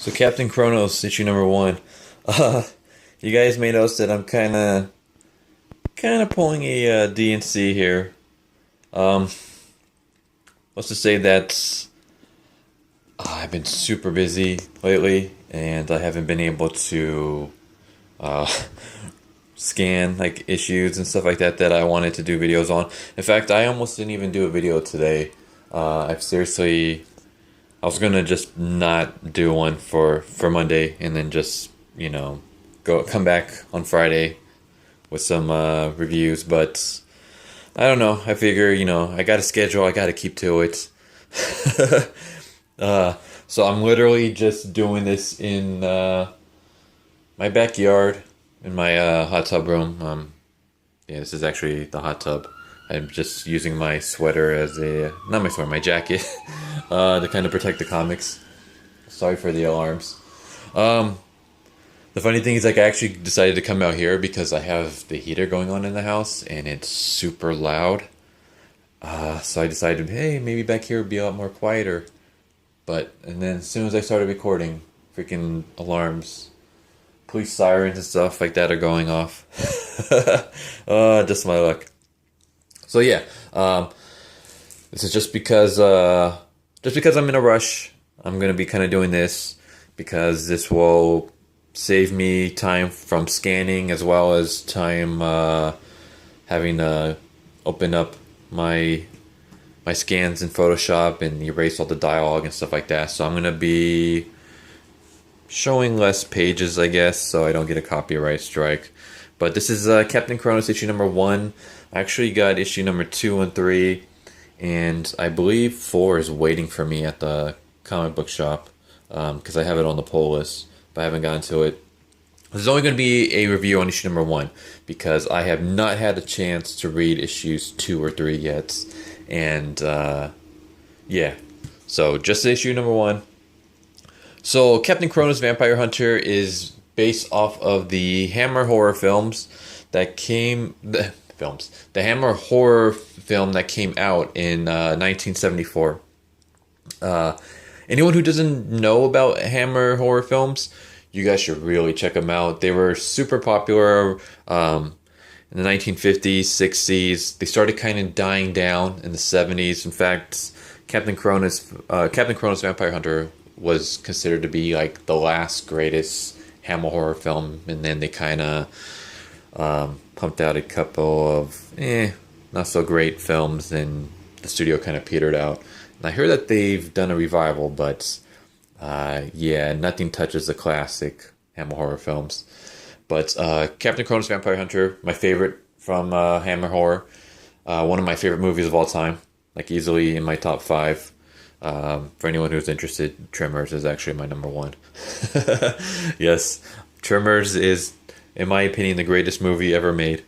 So Captain Kronos, issue number one. Uh, you guys may notice that I'm kind of pulling a DNC here. Um, let's just say that I've been super busy lately, and I haven't been able to uh, scan like issues and stuff like that that I wanted to do videos on. In fact, I almost didn't even do a video today. I was gonna just not do one for Monday, and then just come back on Friday with some reviews. But I don't know. I figure I got a schedule. I got to keep to it. uh, so I'm literally just doing this in my backyard in my hot tub room. Yeah, this is actually the hot tub. I'm just using my sweater as not my sweater, my jacket, to kind of protect the comics. Sorry for the alarms. The funny thing is, like, I actually decided to come out here because I have the heater going on in the house and it's super loud. So I decided, hey, maybe back here would be a lot more quieter. And then as soon as I started recording, freaking alarms, police sirens and stuff like that are going off. Just my luck. So yeah, this is just because I'm in a rush. I'm gonna be kind of doing this because this will save me time from scanning as well as time having to open up my scans in Photoshop and erase all the dialogue and stuff like that. So I'm gonna be showing less pages, I guess, so I don't get a copyright strike. But this is Captain Kronos issue number 1. I actually got issue number 2 and 3, and I believe 4 is waiting for me at the comic book shop because I have it on the pull list, but I haven't gotten to it. There's only going to be a review on issue number 1 because I have not had a chance to read issues 2 or 3 yet, and yeah, so just issue number 1. So Captain Kronos Vampire Hunter is based off of the Hammer horror films that came... The Hammer horror film that came out in 1974. Anyone who doesn't know about Hammer horror films, you guys should really check them out. They were super popular in the 1950s, 60s. They started kind of dying down in the 70s. In fact, Captain Kronos Vampire Hunter was considered to be like the last greatest Hammer horror film, and then they kind of pumped out a couple of not so great films, and the studio kind of petered out. And I heard that they've done a revival, but yeah, nothing touches the classic Hammer horror films. But Captain Kronos Vampire Hunter, my favorite from Hammer horror, one of my favorite movies of all time, like easily in my top 5. For anyone who's interested, Tremors is actually my number 1. Yes, Tremors is, in my opinion, the greatest movie ever made.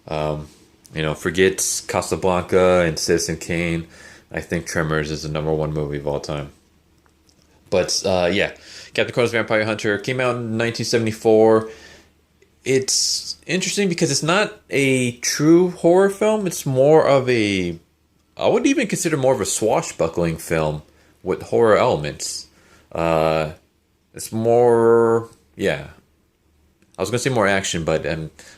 Forget Casablanca and Citizen Kane. I think Tremors is the number 1 movie of all time. But yeah, Captain Kronos Vampire Hunter came out in 1974. It's interesting because it's not a true horror film. It's more of I would even consider more of a swashbuckling film with horror elements. It's more, yeah. I was going to say more action, but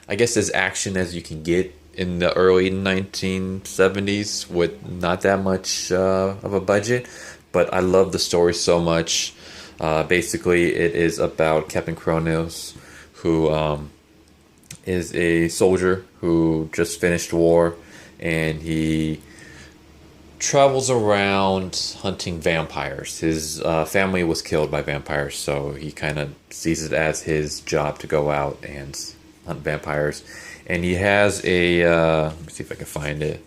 I guess as action as you can get in the early 1970s with not that much of a budget. But I love the story so much. Basically, it is about Captain Kronos, who is a soldier who just finished war, and he travels around hunting vampires. His family was killed by vampires, so he kind of sees it as his job to go out and hunt vampires. And he has let me see if I can find it.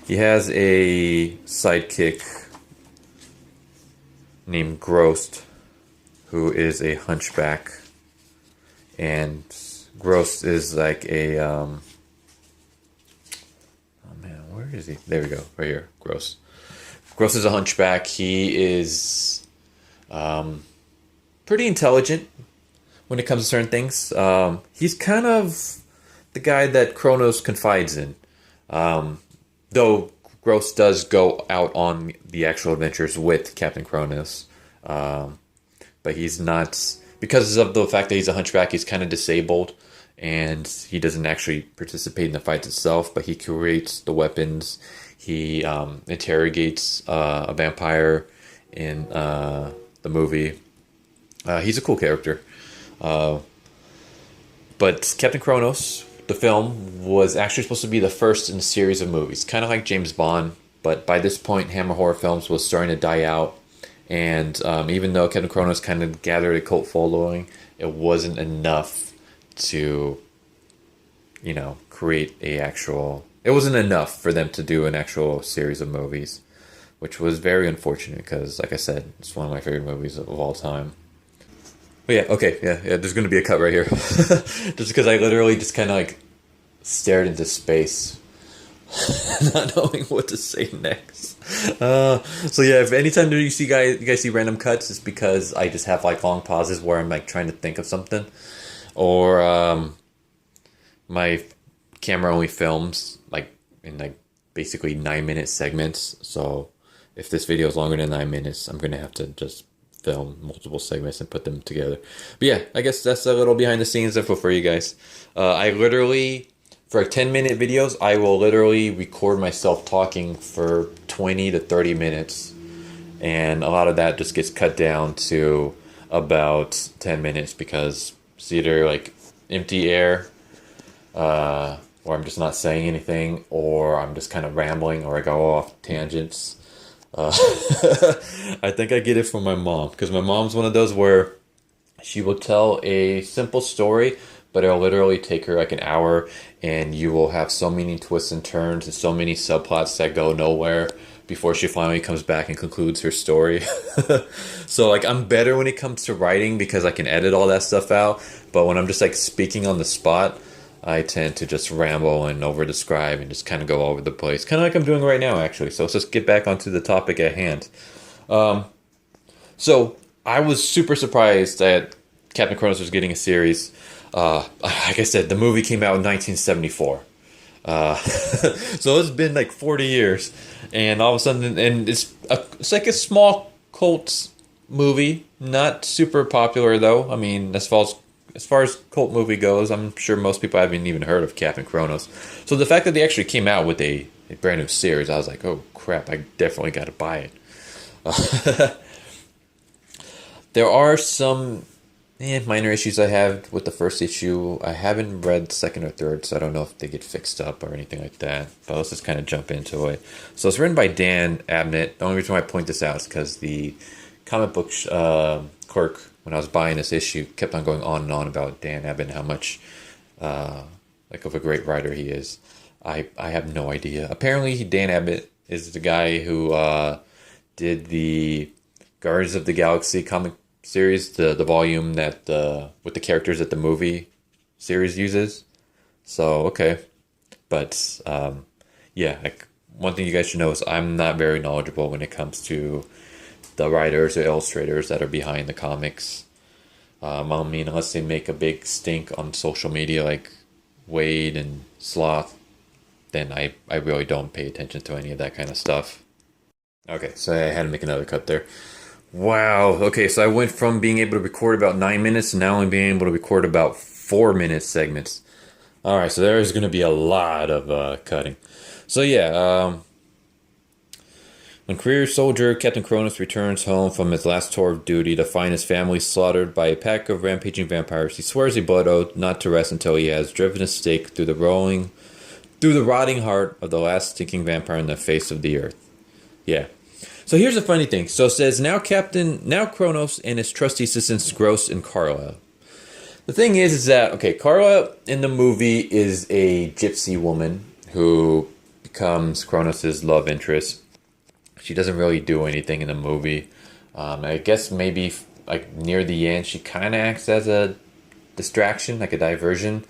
He has a sidekick named Grost, who is a hunchback. And Grost is like oh man, where is he? There we go, right here, Gross. Gross is a hunchback. He is pretty intelligent when it comes to certain things. He's kind of the guy that Kronos confides in. Though Gross does go out on the actual adventures with Captain Kronos. but he's not, because of the fact that he's a hunchback, he's kind of disabled, and he doesn't actually participate in the fights itself, but he creates the weapons. He interrogates a vampire in the movie. He's a cool character. But Captain Kronos, the film, was actually supposed to be the first in a series of movies, kind of like James Bond. But by this point, Hammer horror films was starting to die out, and even though Captain Kronos kind of gathered a cult following, it wasn't enough to, create a actual. It wasn't enough for them to do an actual series of movies, which was very unfortunate because, like I said, it's one of my favorite movies of all time. But yeah, okay, yeah, there's gonna be a cut right here, just because I literally just kind of like stared into space, not knowing what to say next. So yeah, if anytime you guys see random cuts, it's because I just have like long pauses where I'm like trying to think of something, or my camera only films like in like basically 9 minute segments. So if this video is longer than 9 minutes, I'm gonna have to just film multiple segments and put them together. But yeah, I guess that's a little behind the scenes info for you guys. I literally, for 10-minute videos, I will literally record myself talking for 20 to 30 minutes. And a lot of that just gets cut down to about 10 minutes because it's either like empty air, or I'm just not saying anything, or I'm just kind of rambling, or I go off tangents. I think I get it from my mom because my mom's one of those where she will tell a simple story, but it'll literally take her like an hour, and you will have so many twists and turns and so many subplots that go nowhere before she finally comes back and concludes her story. So like I'm better when it comes to writing because I can edit all that stuff out, but when I'm just like speaking on the spot, I tend to just ramble and over describe and just kind of go all over the place. Kind of like I'm doing right now, actually. So let's just get back onto the topic at hand. So I was super surprised that Captain Kronos was getting a series. Like I said, the movie came out in 1974. So it's been like 40 years. And all of a sudden, and it's like a small cult movie. Not super popular, though. I mean, as far as cult movie goes, I'm sure most people haven't even heard of Captain Kronos. So the fact that they actually came out with a brand new series, I was like, oh crap, I definitely got to buy it. There are some minor issues I have with the first issue. I haven't read second or third, so I don't know if they get fixed up or anything like that. But let's just kind of jump into it. So it's written by Dan Abnett. The only reason why I point this out is because the comic book clerk, when I was buying this issue, kept on going on and on about Dan Abnett and how much like of a great writer he is. I have no idea. Apparently, Dan Abnett is the guy who did the Guardians of the Galaxy comic series, the volume that with the characters that the movie series uses. So okay, but yeah, like one thing you guys should know is I'm not very knowledgeable when it comes to the writers or illustrators that are behind the comics. I mean, unless they make a big stink on social media like Wade and Sloth, then I really don't pay attention to any of that kind of stuff. Okay, so I had to make another cut there. Wow, okay, so I went from being able to record about 9 minutes to now only being able to record about 4 minute segments. Alright, so there is going to be a lot of cutting. So yeah, when career soldier Captain Kronos returns home from his last tour of duty to find his family slaughtered by a pack of rampaging vampires, he swears a blood oath not to rest until he has driven a stake through the rotting heart of the last stinking vampire in the face of the earth. Yeah. So here's the funny thing. So it says, now Kronos and his trusty assistants Gross and Carla. The thing is that, okay, Carla in the movie is a gypsy woman who becomes Kronos' love interest. She doesn't really do anything in the movie. I guess maybe like near the end, she kind of acts as a distraction, like a diversion.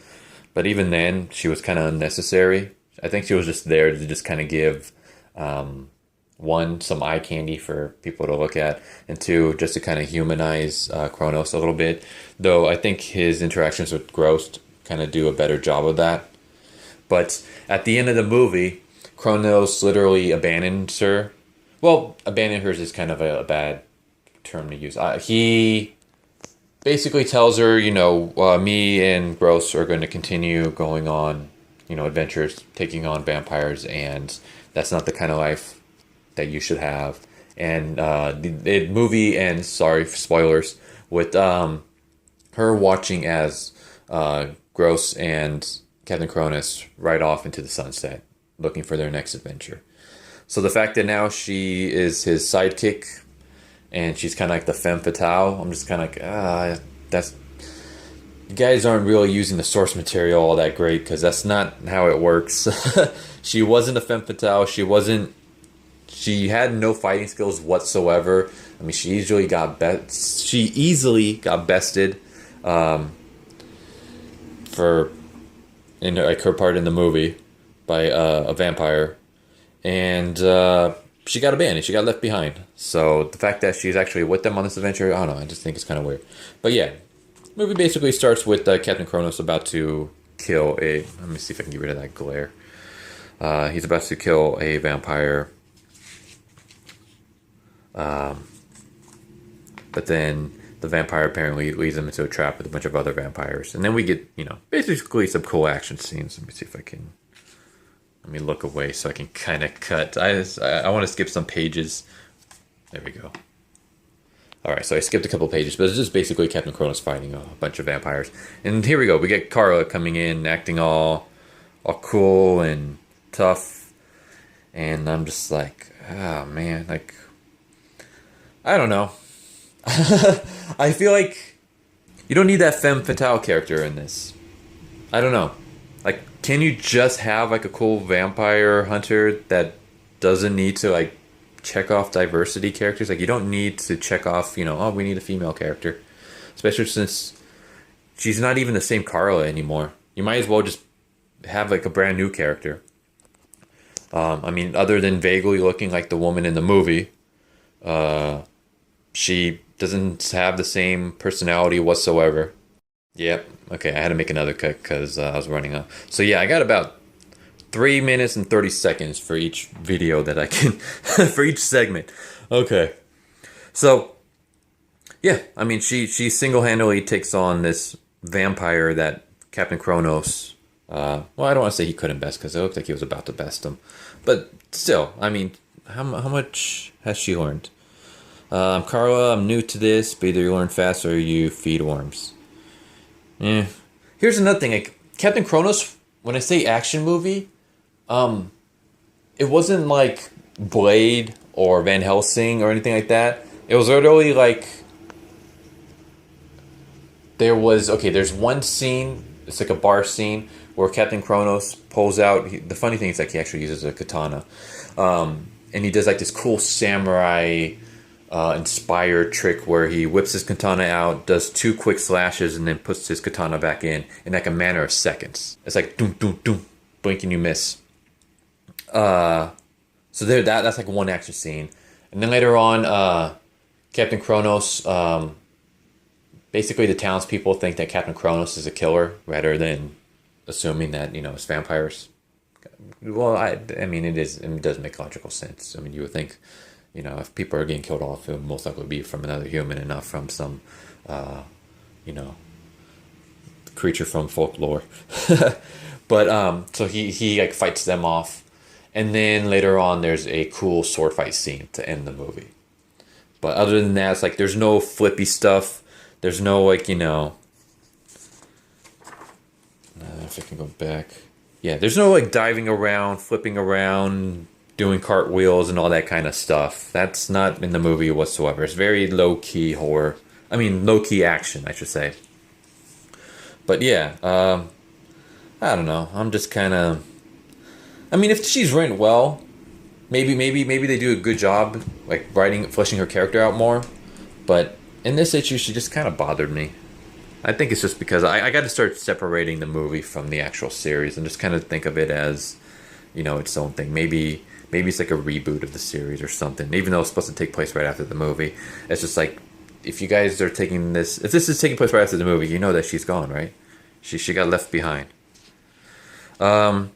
But even then, she was kind of unnecessary. I think she was just there to just kind of give, one, some eye candy for people to look at, and two, just to kind of humanize Kronos a little bit. Though I think his interactions with Gross kind of do a better job of that. But at the end of the movie, Kronos literally abandons her. Well, abandon her is kind of a bad term to use. He basically tells her, me and Gross are going to continue going on, adventures, taking on vampires, and that's not the kind of life that you should have. And the movie ends, sorry for spoilers, with her watching as Gross and Captain Kronos ride off into the sunset, looking for their next adventure. So the fact that now she is his sidekick, and she's kind of like the femme fatale, I'm just kind of like, that's, you guys aren't really using the source material all that great, because that's not how it works. She wasn't a femme fatale. She had no fighting skills whatsoever. I mean, she easily got bested for in like her part in the movie by a vampire, and she got abandoned. She got left behind. So the fact that she's actually with them on this adventure, I don't know. I just think it's kind of weird. But yeah, the movie basically starts with Captain Kronos about to kill a. Let me see if I can get rid of that glare. He's about to kill a vampire. But then the vampire apparently leads him into a trap with a bunch of other vampires. And then we get, basically some cool action scenes. Let me see if I can... Let me look away so I can kind of cut. I want to skip some pages. There we go. Alright, so I skipped a couple pages, but it's just basically Captain Kronos fighting a bunch of vampires. And here we go. We get Carla coming in, acting all cool and tough. And I'm just like, oh man, like... I don't know. I feel like you don't need that femme fatale character in this. I don't know. Like, can you just have like a cool vampire hunter that doesn't need to like check off diversity characters? Like, you don't need to check off, oh, we need a female character. Especially since she's not even the same Carla anymore. You might as well just have like a brand new character. I mean, other than vaguely looking like the woman in the movie, she doesn't have the same personality whatsoever. Yep. Okay, I had to make another cut because I was running out. So yeah, I got about 3 minutes and 30 seconds for each video that I can... for each segment. Okay. So, yeah, I mean, she single-handedly takes on this vampire that Captain Kronos... well, I don't want to say he couldn't best because it looked like he was about to best him. But still, I mean, how much has she learned? Carla, I'm new to this, but either you learn fast or you feed worms. Here's another thing, like, Captain Kronos, when I say action movie, it wasn't like Blade or Van Helsing or anything like that. It was literally like, there's one scene, it's like a bar scene, where Captain Kronos pulls out, the funny thing is like he actually uses a katana, and he does like this cool samurai inspired trick where he whips his katana out, does 2 quick slashes, and then puts his katana back in like a matter of seconds. It's like doom doom doom, blink and you miss. So that's like one action scene, and then later on, Captain Kronos, basically the townspeople think that Captain Kronos is a killer rather than assuming that it's vampires. Well, I mean it does make logical sense. I mean, you would think. If people are getting killed off, it would most likely be from another human and not from some, creature from folklore. But, so he like fights them off. And then later on, there's a cool sword fight scene to end the movie. But other than that, it's like, there's no flippy stuff. There's no, like, if I can go back. Yeah, there's no, like, diving around, flipping around, doing cartwheels and all that kind of stuff. That's not in the movie whatsoever. It's very low-key horror. I mean, low-key action, I should say. But yeah, I don't know. I'm just kind of... I mean, if she's written well, maybe they do a good job, like, fleshing her character out more. But in this issue, she just kind of bothered me. I think it's just because I got to start separating the movie from the actual series and just kind of think of it as, its own thing. Maybe it's like a reboot of the series or something, even though it's supposed to take place right after the movie. It's just like, if you guys are taking this... If this is taking place right after the movie, you know that she's gone, right? She got left behind. But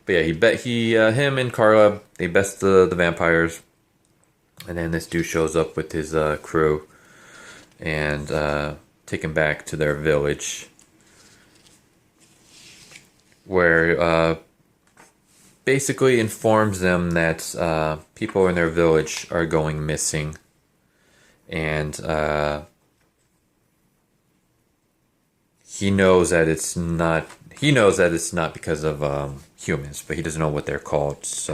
yeah, him and Carla, they best the vampires. And then this dude shows up with his crew and taken back to their village, where basically informs them that people in their village are going missing, and he knows that it's not. He knows that it's not because of humans, but he doesn't know what they're called. So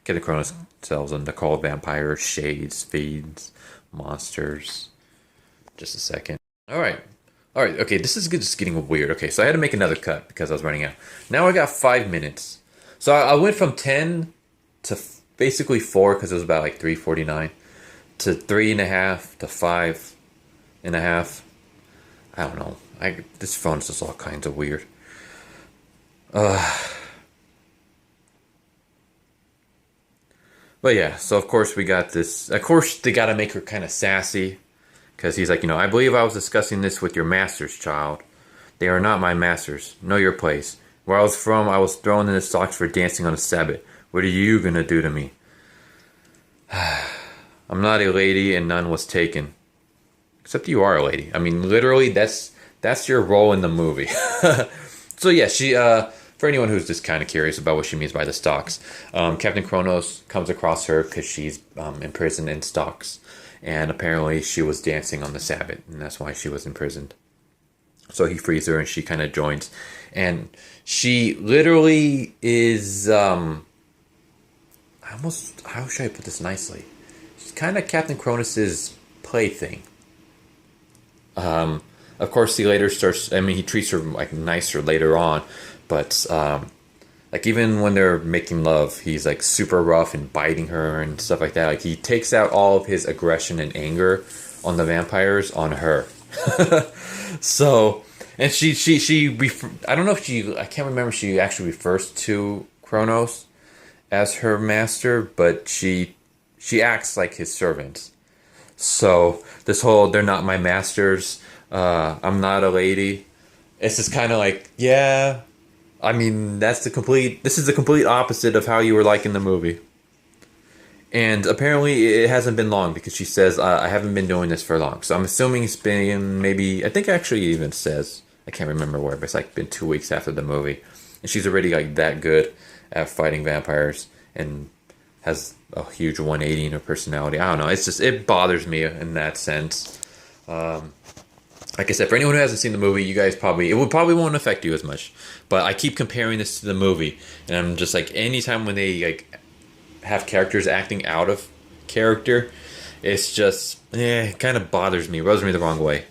Captain Kronos tells them they're called vampires, shades, fiends, monsters. Just a second. All right. All right. Okay, this is just getting weird. Okay, so I had to make another cut because I was running out. Now I got 5 minutes. So I went from 10 to basically 4 because it was about like 3:49 to 3.5 to 5.5. I don't know. This phone is just all kinds of weird. But yeah, so of course we got this. Of course they got to make her kind of sassy. Because he's like, I believe I was discussing this with your masters, child. They are not my masters. Know your place. Where I was from, I was thrown in the stocks for dancing on the Sabbath. What are you gonna do to me? I'm not a lady and none was taken. Except you are a lady. I mean, literally, that's your role in the movie. So yeah, she, for anyone who's just kind of curious about what she means by the stocks, Captain Kronos comes across her because she's imprisoned in stocks. And apparently she was dancing on the Sabbath, and that's why she was imprisoned. So he frees her, and she kind of joins. And she literally is, how should I put this nicely? She's kind of Captain Kronos' plaything. Of course, he later starts, he treats her, like, nicer later on. But, like, even when they're making love, he's, like, super rough and biting her and stuff like that. Like, he takes out all of his aggression and anger on the vampires on her. So, and she I don't know if I can't remember if she actually refers to Kronos as her master, but she acts like his servant. So, this whole, they're not my masters, I'm not a lady, it's just kind of like, yeah... I mean, this is the complete opposite of how you were like in the movie. And apparently it hasn't been long because she says, I haven't been doing this for long. So I'm assuming it's been maybe, I think actually even says, I can't remember where, but it's like been 2 weeks after the movie. And she's already like that good at fighting vampires and has a huge 180 in her personality. I don't know, it bothers me in that sense. Like I said, for anyone who hasn't seen the movie, you guys it won't affect you as much. But I keep comparing this to the movie, and I'm just like, anytime when they like have characters acting out of character, it's just, it kind of bothers me, rubs me the wrong way.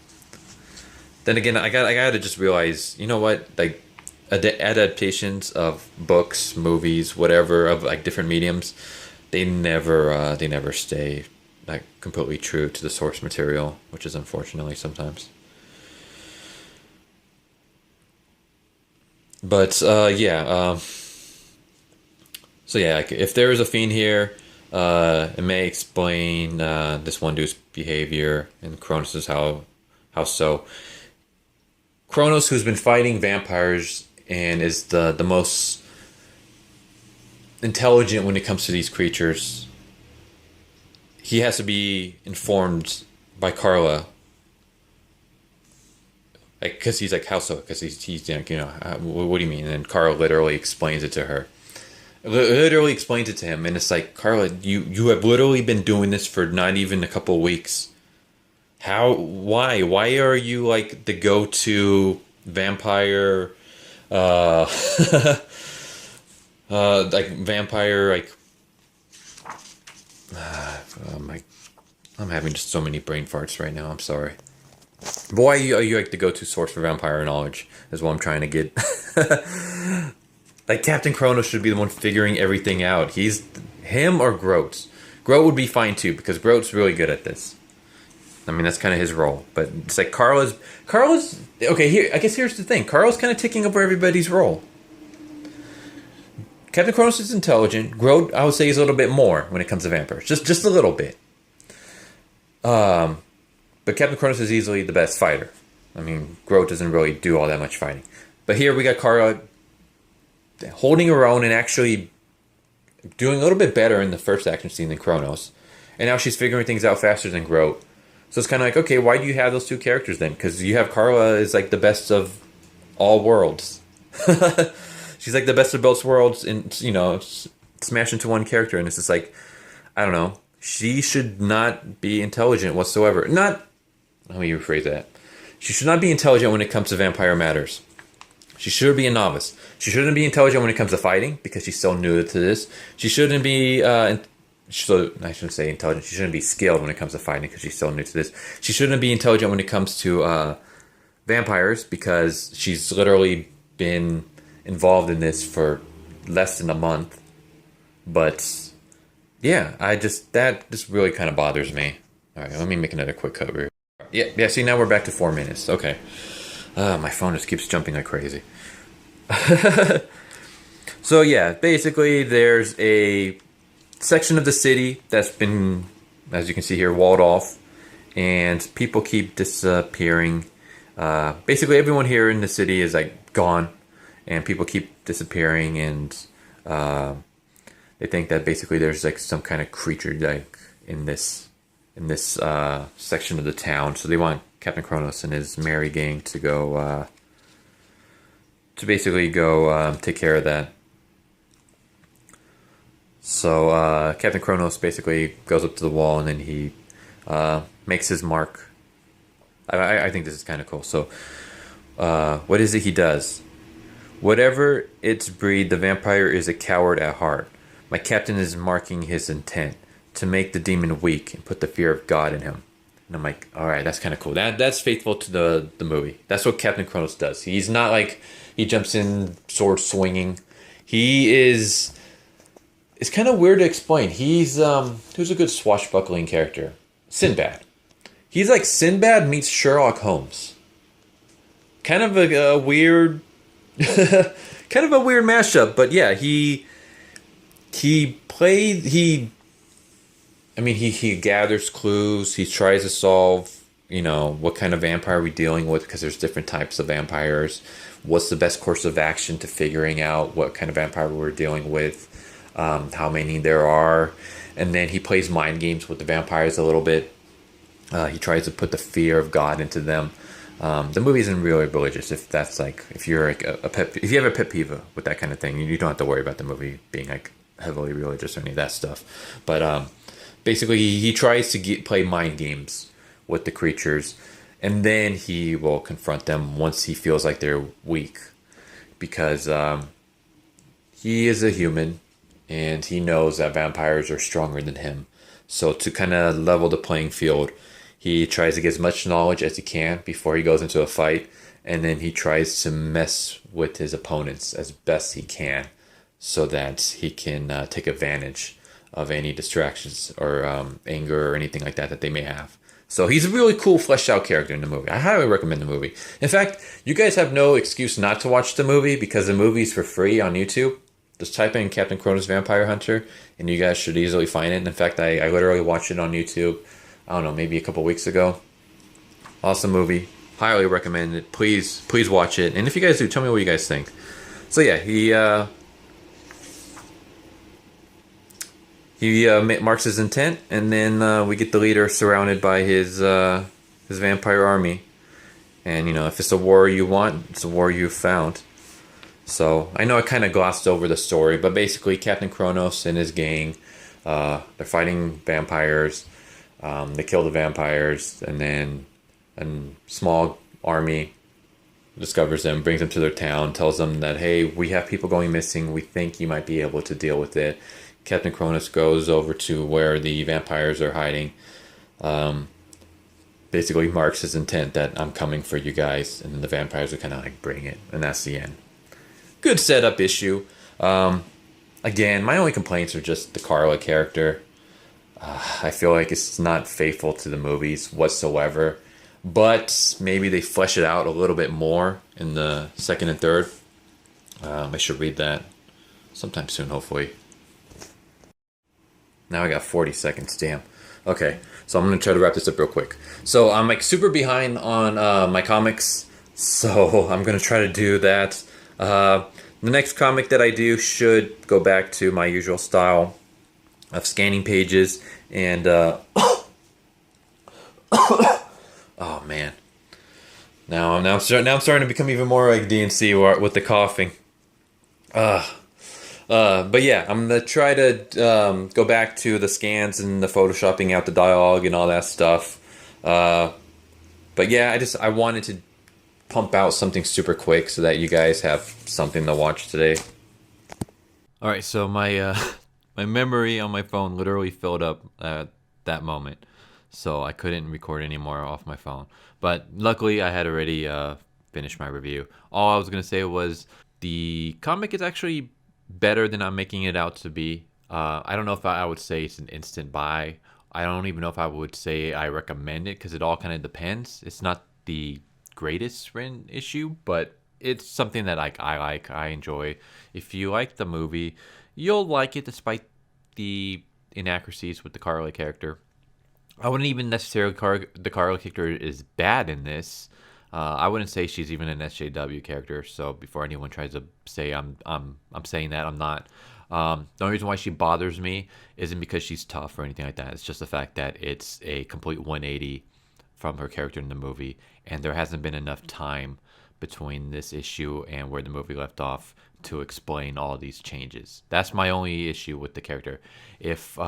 Then again, I got to just realize, you know what, like adaptations of books, movies, whatever, of like different mediums, they never stay like completely true to the source material, which is unfortunately sometimes. But so yeah, like, if there is a fiend here, it may explain this one dude's behavior, and Kronos' how so. Kronos, who's been fighting vampires and is the most intelligent when it comes to these creatures, he has to be informed by Carla. Like, because he's like, how so? Because he's like, what do you mean? And then Carla literally explains it to her. Literally explains it to him. And it's like, Carla, you have literally been doing this for not even a couple of weeks. Why? Why are you like the go-to vampire, like vampire, like, I'm having just so many brain farts right now. I'm sorry. But why are you like the go-to source for vampire knowledge? Is what I'm trying to get. Like, Captain Kronos should be the one figuring everything out. Him or Groats. Groat would be fine too, because Groat's really good at this. I mean, that's kind of his role. But it's like Carla's okay. Here, I guess here's the thing. Carla's kind of taking over everybody's role. Captain Kronos is intelligent. Groat, I would say, is a little bit more when it comes to vampires. Just a little bit. But Captain Kronos is easily the best fighter. I mean, Groat doesn't really do all that much fighting. But here we got Carla holding her own and actually doing a little bit better in the first action scene than Kronos. And now she's figuring things out faster than Groat. So it's kind of like, okay, why do you have those two characters then? Because you have Carla is like the best of all worlds. She's like the best of both worlds, and smashed into one character, and it's just like, I don't know. She should not be intelligent whatsoever. Not, let me rephrase that. She should not be intelligent when it comes to vampire matters. She should be a novice. She shouldn't be intelligent when it comes to fighting because she's so new to this. She shouldn't be. So I shouldn't say intelligent. She shouldn't be skilled when it comes to fighting because she's so new to this. She shouldn't be intelligent when it comes to vampires because she's literally been involved in this for less than a month. But yeah, that just really kind of bothers me. All right, let me make another quick cover. Yeah. See, now we're back to 4 minutes. Okay. My phone just keeps jumping like crazy. So yeah, basically there's a section of the city that's been, as you can see here, walled off, and people keep disappearing. Basically everyone here in the city is like gone, and people keep disappearing, and they think that basically there's like some kind of creature like in this section of the town. So they want Captain Kronos and his merry gang to go to basically go take care of that. So Captain Kronos basically goes up to the wall, and then he makes his mark. I think this is kind of cool. So what is it he does? Whatever its breed, the vampire is a coward at heart. My captain is marking his intent to make the demon weak and put the fear of God in him. And I'm like, all right, that's kind of cool. That's faithful to the movie. That's what Captain Kronos does. He's not like he jumps in sword swinging. He is. It's kind of weird to explain. Who's a good swashbuckling character? Sinbad. He's like Sinbad meets Sherlock Holmes. Kind of a weird, kind of a weird mashup. But yeah, he gathers clues. He tries to solve, what kind of vampire are we dealing with, because there's different types of vampires. What's the best course of action to figuring out what kind of vampire we're dealing with, how many there are. And then he plays mind games with the vampires a little bit. He tries to put the fear of God into them. The movie isn't really religious. If you're like if you have a pet peeve with that kind of thing, you don't have to worry about the movie being like heavily religious or any of that stuff. But basically, he tries to play mind games with the creatures, and then he will confront them once he feels like they're weak, because he is a human, and he knows that vampires are stronger than him. So to kind of level the playing field, he tries to get as much knowledge as he can before he goes into a fight, and then he tries to mess with his opponents as best he can, so that he can take advantage of any distractions or anger or anything like that they may have. So he's a really cool, fleshed out character in the movie. I highly recommend the movie. In fact, you guys have no excuse not to watch the movie, because the movie's for free on YouTube. Just type in Captain Kronos Vampire Hunter, and you guys should easily find it. And in fact, I literally watched it on YouTube, I don't know, maybe a couple weeks ago. Awesome movie. Highly recommend it. Please watch it. And if you guys do, tell me what you guys think. So yeah, he marks his intent, and then we get the leader surrounded by his vampire army. And if it's a war you want, it's a war you've found. So I know I kind of glossed over the story, but basically Captain Kronos and his gang, they're fighting vampires. They kill the vampires, and then a small army discovers them, brings them to their town, tells them that, hey, we have people going missing. We think you might be able to deal with it. Captain Kronos goes over to where the vampires are hiding. Basically marks his intent that I'm coming for you guys, and then the vampires are kind of like, bring it, and that's the end. Good setup issue. Again, my only complaints are just the Carla character. I feel like it's not faithful to the movies whatsoever, but maybe they flesh it out a little bit more in the second and third. I should read that sometime soon, hopefully. Now I got 40 seconds, damn. Okay, so I'm going to try to wrap this up real quick. So I'm like super behind on my comics, so I'm going to try to do that. The next comic that I do should go back to my usual style of scanning pages and Oh man. Now I'm starting to become even more like DNC with the coughing. But yeah, I'm gonna try to go back to the scans and the photoshopping out the dialogue and all that stuff. Uh, but yeah, I wanted to pump out something super quick so that you guys have something to watch today. All right, so my my memory on my phone literally filled up at that moment, so I couldn't record anymore off my phone. But luckily, I had already finished my review. All I was gonna say was the comic is actually better than I'm making it out to be. I don't know if I would say it's an instant buy. I don't even know if I would say I recommend it because it all kind of depends. It's not the greatest written issue, but it's something that I like. I enjoy. If you like the movie, you'll like it despite the inaccuracies with the Carly character. I wouldn't even necessarily the Carly character is bad in this. I wouldn't say she's even an SJW character. So before anyone tries to say I'm saying that, I'm not. The only reason why she bothers me isn't because she's tough or anything like that. It's just the fact that it's a complete 180 from her character in the movie, and there hasn't been enough time between this issue and where the movie left off to explain all these changes. That's my only issue with the character. If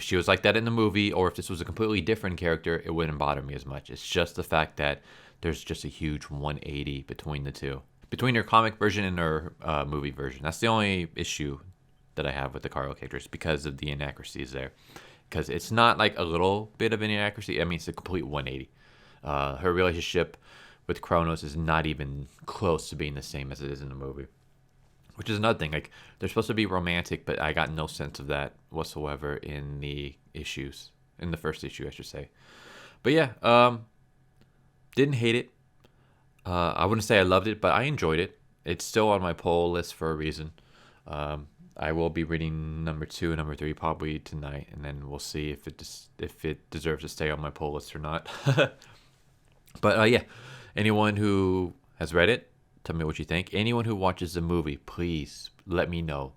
she was like that in the movie, or if this was a completely different character, it wouldn't bother me as much. It's just the fact that there's just a huge 180 between the two, between her comic version and her movie version. That's the only issue that I have with the Carl characters because of the inaccuracies there. Because it's not like a little bit of an inaccuracy. I mean, it's a complete 180. Her relationship with Kronos is not even close to being the same as it is in the movie. Which is another thing. Like, they're supposed to be romantic, but I got no sense of that whatsoever in the issues. In the first issue, I should say. But yeah, didn't hate it. I wouldn't say I loved it, but I enjoyed it. It's still on my poll list for a reason. I will be reading number 2 and number 3 probably tonight, and then we'll see if it deserves to stay on my poll list or not. But yeah, anyone who has read it, tell me what you think. Anyone who watches the movie, please let me know.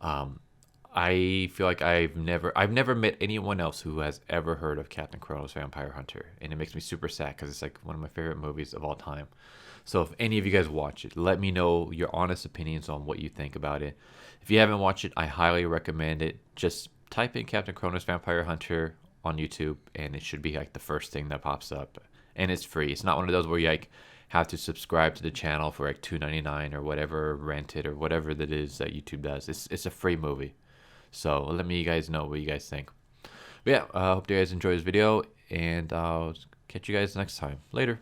I feel like I've never met anyone else who has ever heard of Captain Kronos Vampire Hunter, and it makes me super sad because it's like one of my favorite movies of all time. So if any of you guys watch it, let me know your honest opinions on what you think about it. If you haven't watched it, I highly recommend it. Just type in Captain Kronos Vampire Hunter on YouTube, and it should be like the first thing that pops up. And it's free. It's not one of those where you like have to subscribe to the channel for like $2.99 or whatever, rent it or whatever that is that YouTube does. It's a free movie. So let me you guys know what you guys think. But yeah, I hope you guys enjoy this video, and I'll catch you guys next time. Later.